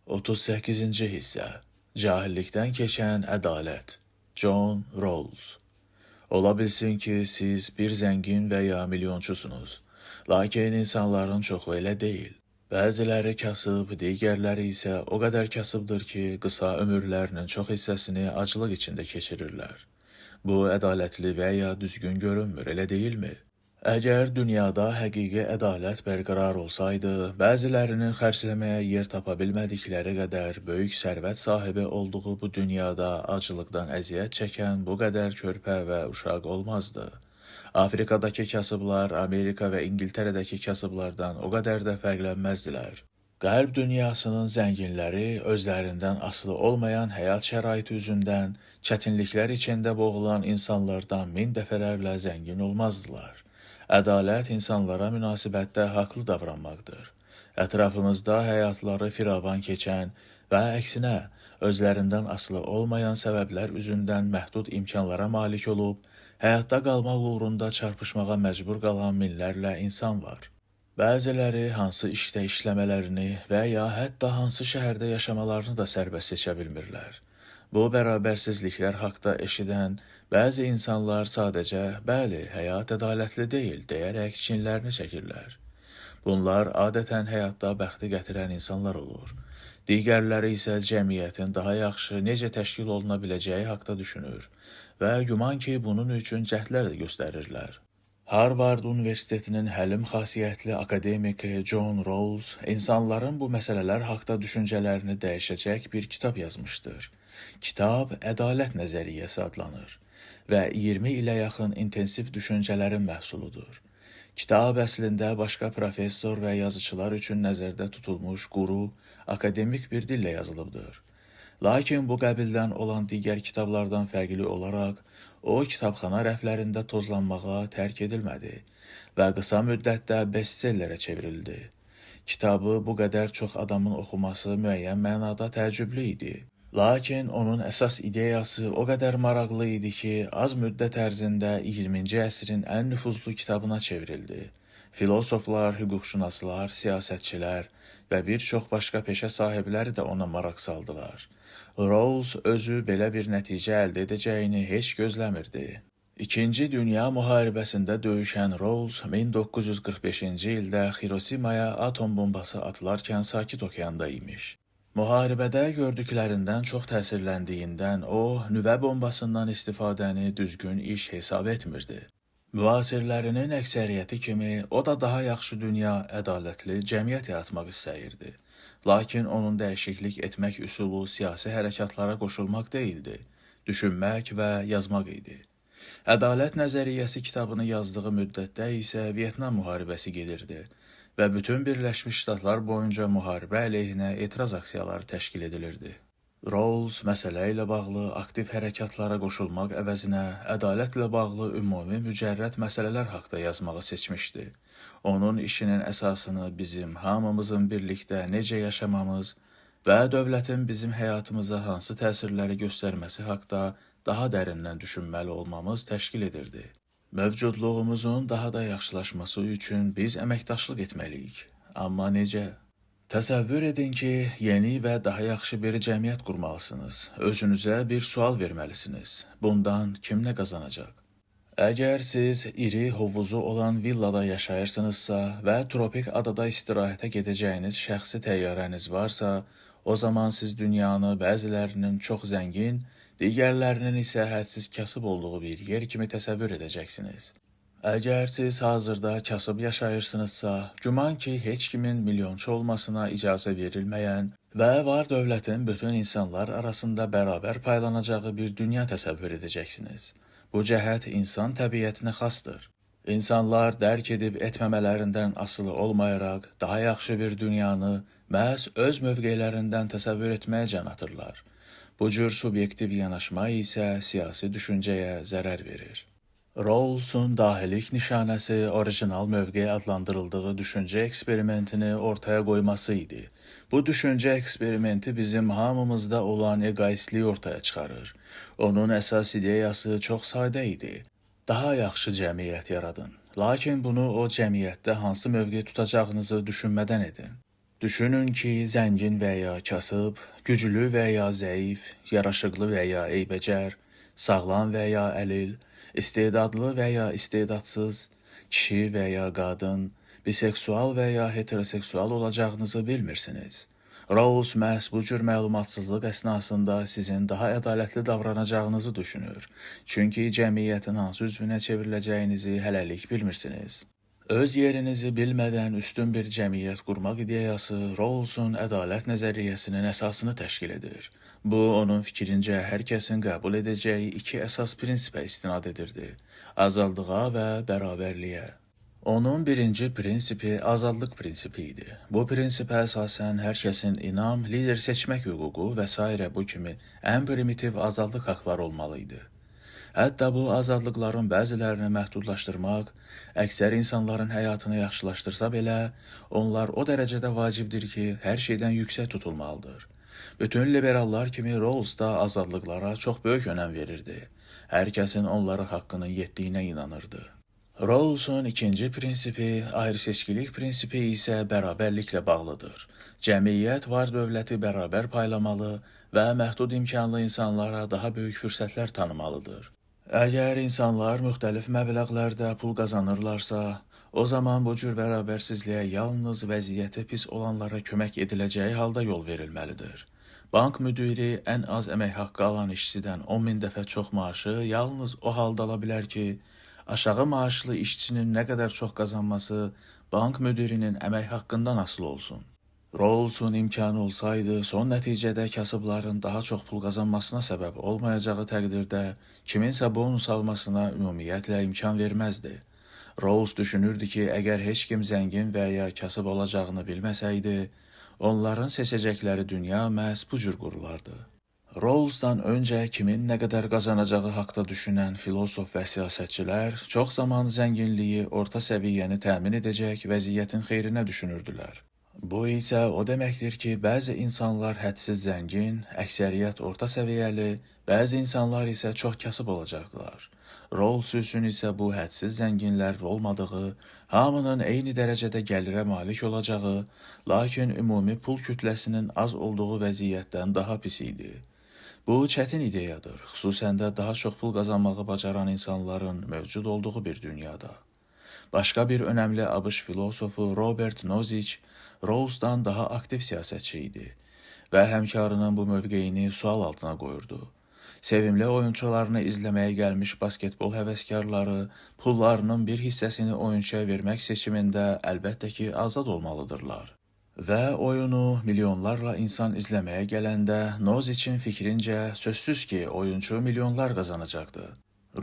38-ci hissə. Cahillikdən keçən ədalət. John Rawls. Ola bilsin ki, siz bir zəngin və ya milyonçusunuz. Lakin insanların çoxu elə deyil. Bəziləri kasıb, digərləri isə o qədər kasıbdır ki, qısa ömürlərinin çox hissəsini aclıq içində keçirirlər. Bu, ədalətli və ya düzgün görünmür, elə deyilmi? Əgər dünyada həqiqi ədalət bərqərar olsaydı, bəzilərinin xərcləməyə yer tapa bilmədikləri qədər böyük sərvət sahibi olduğu bu dünyada acılıqdan əziyyət çəkən bu qədər körpə və uşaq olmazdı. Afrikadakı kasıblar Amerika və İngiltərədəki kasıblardan o qədər də fərqlənməzdilər. Qərb dünyasının zənginləri özlərindən asılı olmayan həyat şəraiti üzündən çətinliklər içində boğulan insanlardan 1000 dəfələrlə zəngin olmazdılar. Ədalət insanlara münasibətdə haqlı davranmaqdır. Ətrafımızda həyatları firavan keçən və əksinə özlərindən asılı olmayan səbəblər üzündən məhdud imkanlara malik olub, həyatda qalmaq uğrunda çarpışmağa məcbur qalan minlərlə insan var. Bəziləri hansı işdə işləmələrini və ya hətta hansı şəhərdə yaşamalarını da sərbəst seçə bilmirlər. Bu bərabərsizliklər haqda eşidən bəzi insanlar sadəcə, bəli, həyat ədalətli deyil, deyərək çinlərini çəkirlər. Bunlar adətən həyatda bəxti gətirən insanlar olur. Digərləri isə cəmiyyətin daha yaxşı necə təşkil oluna biləcəyi haqda düşünür və güman ki, bunun üçün cəhdlər də göstərirlər. Harvard Universitetinin həlim xasiyyətli akademiki John Rawls insanların bu məsələlər haqda düşüncələrini dəyişəcək bir kitab yazmışdır. Kitab Ədalət Nəzəriyyəsi adlanır və 20 ilə yaxın intensiv düşüncələrin məhsuludur. Kitab əslində başqa professor və yazıçılar üçün nəzərdə tutulmuş quru, akademik bir dillə yazılıbdır. Lakin bu qəbildən olan digər kitablardan fərqli olaraq, o kitabxana rəflərində tozlanmağa tərk edilmədi və qısa müddətdə bestsellerə çevrildi. Kitabı bu qədər çox adamın oxuması müəyyən mənada təəccüblü idi. Lakin onun əsas ideyası o qədər maraqlı idi ki, az müddət ərzində 20-ci əsrin ən nüfuzlu kitabına çevrildi. Filosoflar, hüquqşünaslar, siyasətçilər və bir çox başqa peşə sahibləri də ona maraq saldılar. Rawls özü belə bir nəticə əldə edəcəyini heç gözləmirdi. İkinci Dünya müharibəsində döyüşən Rawls 1945-ci ildə Hiroşimaya atom bombası atılarkən Sakit okeanda imiş. Müharibədə gördüklərindən çox təsirləndiyindən o, nüvə bombasından istifadəni düzgün iş hesab etmirdi. Müasirlərinin əksəriyyəti kimi o da daha yaxşı dünya, ədalətli cəmiyyət yaratmaq istəyirdi. Lakin onun dəyişiklik etmək üsulu siyasi hərəkatlara qoşulmaq deyildi, düşünmək və yazmaq idi. Ədalət Nəzəriyyəsi kitabını yazdığı müddətdə isə Vyetnam müharibəsi gedirdi və bütün Birləşmiş Ştatlar boyunca müharibə əleyhinə etiraz aksiyaları təşkil edilirdi. Rawls məsələ ilə bağlı aktiv hərəkatlara qoşulmaq əvəzinə ədalətlə bağlı ümumi mücərrəd məsələlər haqda yazmağı seçmişdi. Onun işinin əsasını bizim hamımızın birlikdə necə yaşamamız və dövlətin bizim həyatımıza hansı təsirləri göstərməsi haqda daha dərindən düşünməli olmamız təşkil edirdi. Mövcudluğumuzun daha da yaxşılaşması üçün biz əməkdaşlıq etməliyik. Amma necə? Təsəvvür edin ki, yeni və daha yaxşı bir cəmiyyət qurmalısınız. Özünüzə bir sual verməlisiniz. Bundan kim nə qazanacaq? Əgər siz iri hovuzu olan villada yaşayırsınızsa və tropik adada istirahətə gedəcəyiniz şəxsi təyyarəniz varsa, o zaman siz dünyanı bəzilərinin çox zəngin, digərlərinin isə hədsiz kasıb olduğu bir yer kimi təsəvvür edəcəksiniz. Əgər siz hazırda kasıb yaşayırsınızsa, güman ki, heç kimin milyonçu olmasına icazə verilməyən və var dövlətin bütün insanlar arasında bərabər paylanacağı bir dünya təsəvvür edəcəksiniz. Bu cəhət insan təbiətinə xasdır. İnsanlar dərk edib etməmələrindən asılı olmayaraq, daha yaxşı bir dünyanı məhz öz mövqelərindən təsəvvür etməyə can atırlar. Bu cür subyektiv yanaşma isə siyasi düşüncəyə zərər verir. Rawls'un dahilik nişanəsi orijinal mövqe adlandırıldığı düşüncə eksperimentini ortaya qoyması idi. Bu düşüncə eksperimenti bizim hamımızda olan egoistliyi ortaya çıxarır. Onun əsas ideyası çox sadə idi. Daha yaxşı cəmiyyət yaradın. Lakin bunu o cəmiyyətdə hansı mövqe tutacağınızı düşünmədən edin. Düşünün ki, zəngin və ya kasıb, güclü və ya zəif, yaraşıqlı və ya eybəcər, sağlam və ya əlil, istedadlı və ya istedadsız, kişi və ya qadın, biseksual və ya heteroseksual olacağınızı bilmirsiniz. Rawls məhz bu cür məlumatsızlıq əsnasında sizin daha ədalətli davranacağınızı düşünür. Çünki cəmiyyətin hansı üzvünə çevriləcəyinizi hələlik bilmirsiniz. Öz yerinizi bilmədən üstün bir cəmiyyət qurmaq ideyası Rawls'un ədalət nəzəriyyəsinin əsasını təşkil edir. Bu, onun fikrincə hər kəsin qəbul edəcəyi iki əsas prinsipə istinad edirdi: azadlığa və bərabərliyə. Onun birinci prinsipi azadlıq prinsipi idi. Bu prinsipə əsasən hər kəsin inam, lider seçmək hüququ və s. bu kimi ən primitiv azadlıq haqları olmalı idi. Hətta bu azadlıqların bəzilərini məhdudlaşdırmaq, əksər insanların həyatını yaxşılaşdırsa belə, onlar o dərəcədə vacibdir ki, hər şeydən yüksək tutulmalıdır. Bütün liberallar kimi Rawls da azadlıqlara çox böyük önəm verirdi. Hər kəsin onları haqqının yetdiyinə inanırdı. Rawls'un ikinci prinsipi, ayrı-seçkilik prinsipi isə bərabərliklə bağlıdır. Cəmiyyət var dövləti bərabər paylamalı və məhdud imkanlı insanlara daha böyük fürsətlər tanımalıdır. Əgər insanlar müxtəlif məbləğlərdə pul qazanırlarsa, o zaman bu cür bərabərsizliyə yalnız vəziyyəti pis olanlara kömək ediləcəyi halda yol verilməlidir. Bank müdiri ən az əmək haqqı alan işçidən 10.000 dəfə çox maaşı yalnız o halda ala bilər ki, aşağı maaşlı işçinin nə qədər çox qazanması bank müdirinin əmək haqqından asılı olsun. Rawls'un imkanı olsaydı, son nəticədə kasıbların daha çox pul qazanmasına səbəb olmayacağı təqdirdə kiminsə bonus almasına ümumiyyətlə imkan verməzdi. Rawls düşünürdü ki, əgər heç kim zəngin və ya kasıb olacağını bilməsəydi, onların seçəcəkləri dünya məhz bu cür qurulardı. Rawls'dan öncə kimin nə qədər qazanacağı haqda düşünən filosof və siyasətçilər çox zaman zənginliyi, orta səviyyəni təmin edəcək vəziyyətin xeyrinə düşünürdülər. Bu isə o deməkdir ki, bəzi insanlar hədsiz zəngin, əksəriyyət orta səviyyəli, bəzi insanlar isə çox kasıb olacaqdılar. Rawls üçün isə bu hədsiz zənginlər olmadığı, hamının eyni dərəcədə gəlirə malik olacağı, lakin ümumi pul kütləsinin az olduğu vəziyyətdən daha pis idi. Bu çətin ideyadır, xüsusən də daha çox pul qazanmağı bacaran insanların mövcud olduğu bir dünyada. Başqa bir önəmli ABŞ filosofu Robert Nozick Rawls'dan daha aktiv siyasətçi idi və həmkarının bu mövqeyini sual altına qoyurdu. Sevimli oyunçularını izləməyə gəlmiş basketbol həvəskarları pullarının bir hissəsini oyunçuya vermək seçimində əlbəttə ki, azad olmalıdırlar. Və oyunu milyonlarla insan izləməyə gələndə Nozick'in fikrincə sözsüz ki, oyunçu milyonlar qazanacaqdı.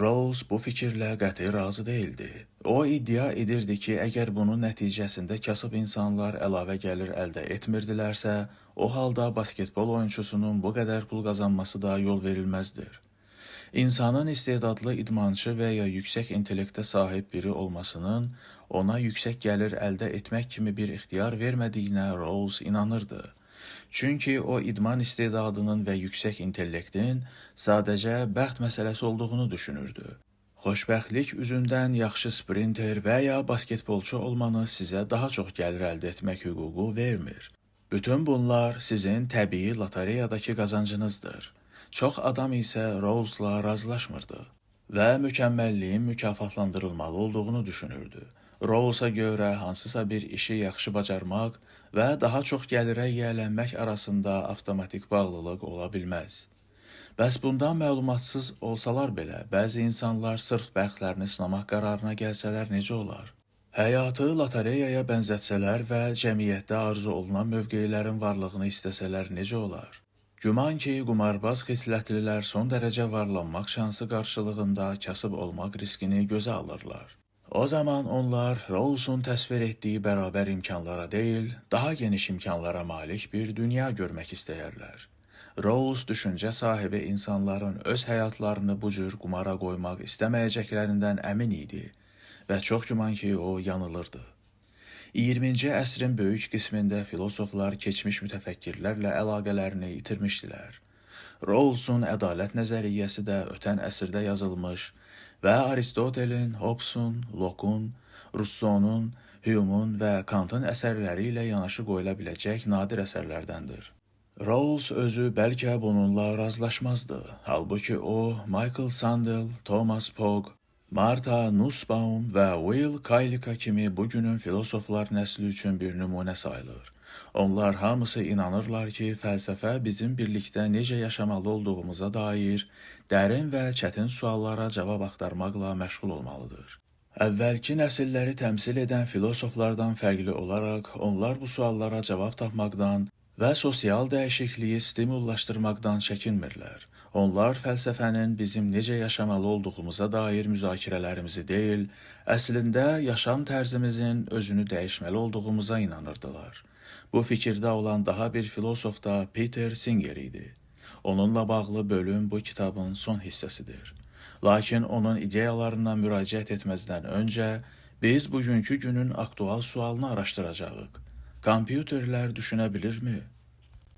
Rawls bu fikirlə qəti razı deyildi. O iddia edirdi ki, əgər bunun nəticəsində kasıb insanlar əlavə gəlir əldə etmirdilərsə, o halda basketbol oyunçusunun bu qədər pul qazanması da yol verilməzdir. İnsanın istedadlı idmançı və ya yüksək intellektə sahib biri olmasının ona yüksək gəlir əldə etmək kimi bir ixtiyar vermədiyinə Rawls inanırdı. Çünki o idman istedadının və yüksək intellektin sadəcə bəxt məsələsi olduğunu düşünürdü. Xoşbəxtlik üzündən yaxşı sprinter və ya basketbolçu olmanı sizə daha çox gəlir əldə etmək hüququ vermir. Bütün bunlar sizin təbii lotereyadakı qazancınızdır. Çox adam isə Rawls'la razılaşmırdı və mükəmməlliyin mükafatlandırılmalı olduğunu düşünürdü. Rawls'a görə hansısa bir işi yaxşı bacarmaq və daha çox gəlirə yiyələnmək arasında avtomatik bağlılıq ola bilməz. Bəs bundan məlumatsız olsalar belə, bəzi insanlar sırf bəxtlərini sınamaq qərarına gəlsələr necə olar? Həyatı lotereyaya bənzətsələr və cəmiyyətdə arzu olunan mövqeylərin varlığını istəsələr necə olar? Güman ki, qumarbaz xislətlilər son dərəcə varlanmaq şansı qarşılığında kasıb olmaq riskini gözə alırlar. O zaman onlar Rawls'un təsvir etdiyi bərabər imkanlara deyil, daha geniş imkanlara malik bir dünya görmək istəyərlər. Rawls düşüncə sahibi insanların öz həyatlarını bu cür qumara qoymaq istəməyəcəklərindən əmin idi və çox güman ki, o yanılırdı. 20-ci əsrin böyük qismində filosoflar keçmiş mütəfəkkirlərlə əlaqələrini itirmişdilər. Rawls'un ədalət nəzəriyyəsi də ötən əsrdə yazılmış və Aristotelin, Hobbes'un, Locke'un, Rousseau'nun Hume'un və Kantın əsərləri ilə yanaşı qoyula biləcək nadir əsərlərdəndir. Rawls özü bəlkə bununla razılaşmazdı. Halbuki o, Michael Sandel, Thomas Pogge, Martha Nussbaum və Will Kaylika kimi bugünün filosoflar nəsli üçün bir nümunə sayılır. Onlar hamısı inanırlar ki, fəlsəfə bizim birlikdə necə yaşamalı olduğumuza dair dərin və çətin suallara cavab axtarmaqla məşğul olmalıdır. Əvvəlki nəsilləri təmsil edən filosoflardan fərqli olaraq, onlar bu suallara cavab tapmaqdan və sosial dəyişikliyi stimullaşdırmaqdan çəkinmirlər. Onlar fəlsəfənin bizim necə yaşamalı olduğumuza dair müzakirələrimizi deyil, əslində yaşam tərzimizin özünü dəyişməli olduğumuza inanırdılar. Bu fikirdə olan daha bir filosof da Peter Singer idi. Onunla bağlı bölüm bu kitabın son hissəsidir. Lakin onun ideyalarına müraciət etməzdən öncə, biz bugünkü günün aktual sualını araşdıracağıq. Kompüterlər düşünə bilirmi?